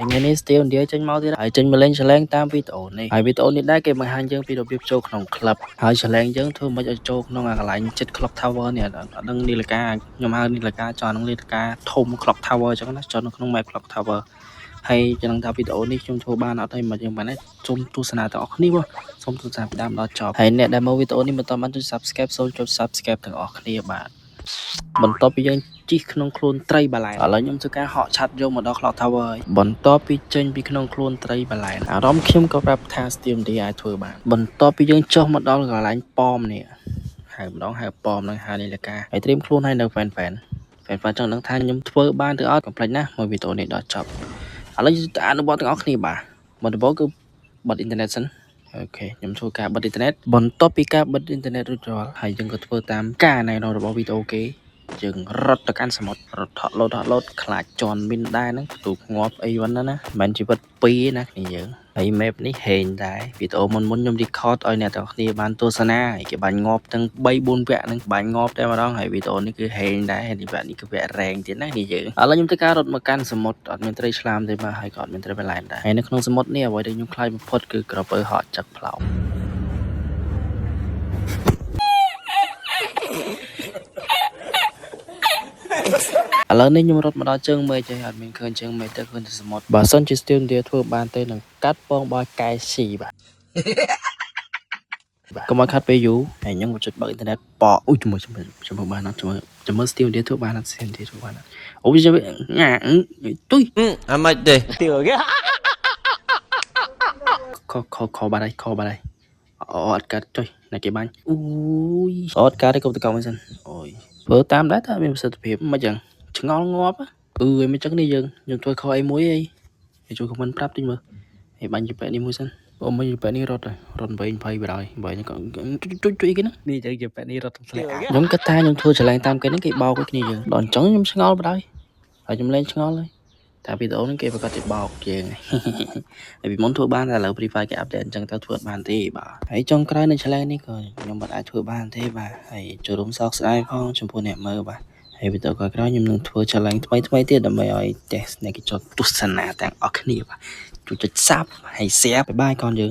ថ្ងៃនេះ Steel និយាយចេញមកទៀតហើយចេញមកលេង challenge តាមវីដេអូនេះហើយវីដេអូនេះដែរគេបង្ហាញយើងពីរបៀបចូលក្នុង club ហើយ challenge យើងធ្វើមិនឲ្យចូលក្នុងអាកន្លែងចិត្ត club tower នេះអត់ដឹងនីលកាខ្ញុំហៅនីលកាចោលក្នុងនីលកាធំ clock tower អញ្ចឹងណាចោលនៅក្នុង map clock tower ហើយចឹងថាវីដេអូនេះខ្ញុំធ្វើបានអត់ហើយមកយើងបានសូមទស្សនាទាំងអស់គ្នាសូមទស្សនាពីដើមដល់ចប់ហើយអ្នកដែលមើលវីដេអូនេះមិនទាន់បានចុច subscribe សូមចុច subscribe ទាំងអស់គ្នាបាទបន្ទាប់ពីយើងជិះក្នុងខ្លួនត្រីបាឡែនឥឡូវខ្ញុំធ្វើការហក់ឆាត់យកមកដល់ clock tower ហើយបន្ទាប់ពីចេញពីក្នុងខ្លួនត្រីបាឡែនអារម្មណ៍ខ្ញុំក៏ប្រាប់ថា Steam អាចធ្វើបានបន្ទាប់ពីយើងចុះមកដល់កន្លែងប៉មនេះហៅម្ដងហៅប៉មនឹងហៅនីលកាហើយត្រៀមខ្លួនឲ្យនៅហ្វេនចង់ដឹងថាខ្ញុំធ្វើបានឬអត់កុំភ្លេចណាមើលវីដេអូនេះដល់ចប់ឥឡូវយើងទៅអនុវត្តទាំងអស់គ្នាបាទមុនដំបូងគឺបិទអ៊ីនធឺណិតសិនអូខេខ្ញុំធ្វើការបិទអ៊ីនធឺណិតបន្ទាប់ពីការបិទអ៊ីនធឺណិតរួចរាល់ហើយយើងក៏ធ្វើតាមការណែនាំរបស់វីដេអូគេយើងរត់ទៅកាន់សមុទ្ររត់ថក់លោតខ្លាចជន់មីនដែរហ្នឹងទូកងាប់អីវ៉ាន់ណាមិនមែនជីវិត2ទេណាគ្នាយើងហើយ map នេះហេងដែរវីដេអូមុនខ្ញុំ record ឲ្យអ្នកទាំងគ្នាបានទស្សនាហើយគេបាញ់ងាប់ទាំង3 4វគ្គហ្នឹងបាញ់ងាប់តែម្ដងហើយវីដេអូនេះគឺហេងដែរហើយវគ្គនេះគឺវគ្គរ៉េងទៀតណាគ្នាយើងឥឡូវខ្ញុំធ្វើការរត់មកកាន់សមុទ្រអត់មានត្រីឆ្លាមទេបាទហើយក៏អត់មានត្រីបលែនដែរហើយនៅក្នុងសមុទ្រនេះអ្វីដែលខ្ញុំខ្លាចបំផុតគឺក្រពើហក់ចឹកផ្លោកឥឡូវនេះខ្ញុំរត់មកដល់ជើងមេឃហើយអត់មានឃើញជើងមេឃទេឃើញតែសមុទ្របើសិនជា Steel និយាយធ្វើបានទេនឹងកាត់ពងបោះកែស៊ីបាទកុំឲ្យខាត់ពេលយូរហើយខ្ញុំក៏ចុចបើកអ៊ីនធឺណិតប៉អ៊ុយជាមួយបានអត់ជាមួយ Steel និយាយធ្វើបានអត់ Steel និយាយធ្វើបានអត់អូយជួយញ៉ាទុយអាម៉េចទេSteel គេខបាត់ហើយអត់កាត់ចុយណាគេបាញ់អូយអត់កាត់ទេកុំតកុំសិនអូយធ្វើតាមដែរតែមានប្រសិទ្ធភាពមិនចឹងឆ្ងល់ងាប់មិនចឹងនេះយើងធ្វើខុសអីមួយអីជួយខមមិនប្រាប់តិចមើលហើយបាញ់ជីប៉ែនេះមួយសិនអូមិនជីប៉ែនេះរត់វែង20បណ្ដោយបើខ្ញុំក៏ជួយគេណានេះចឹងជីប៉ែនេះរត់ធ្លាក់ខ្ញុំគិតថាខ្ញុំធ្វើច្រឡែងតាមគេហ្នឹងគេបោកគ្នាយើងដល់អញ្ចឹងខ្ញុំឆ្ងល់បណ្ដោយហើយខ្ញុំលែងឆ្ងល់ហើយតែវីដេអូហ្នឹងគេប្រកាសជាបោកយើងហើយពីមុនធ្វើបានតែឥឡូវ Free Fire គេអាប់ដេតអញ្ចឹងទៅធ្វើអត់បានទេបាទហើយចុងក្រោយនៅច្រឡែងនេះក៏ខ្ញុំមិនអាចធ្វើបានទេបាទហើយចូលរួមសោកស្ដាយផងចំពោះអ្នកមើលបាទហើយវីដេអូក្រោយៗខ្ញុំនឹងធ្វើ challenge ថ្មីទៀតដើម្បីឲ្យ test អ្នកគេចុះទស្សនាទាំងអស់គ្នាបាទជួយចុច Sub ហើយ Share បាយកូនយើង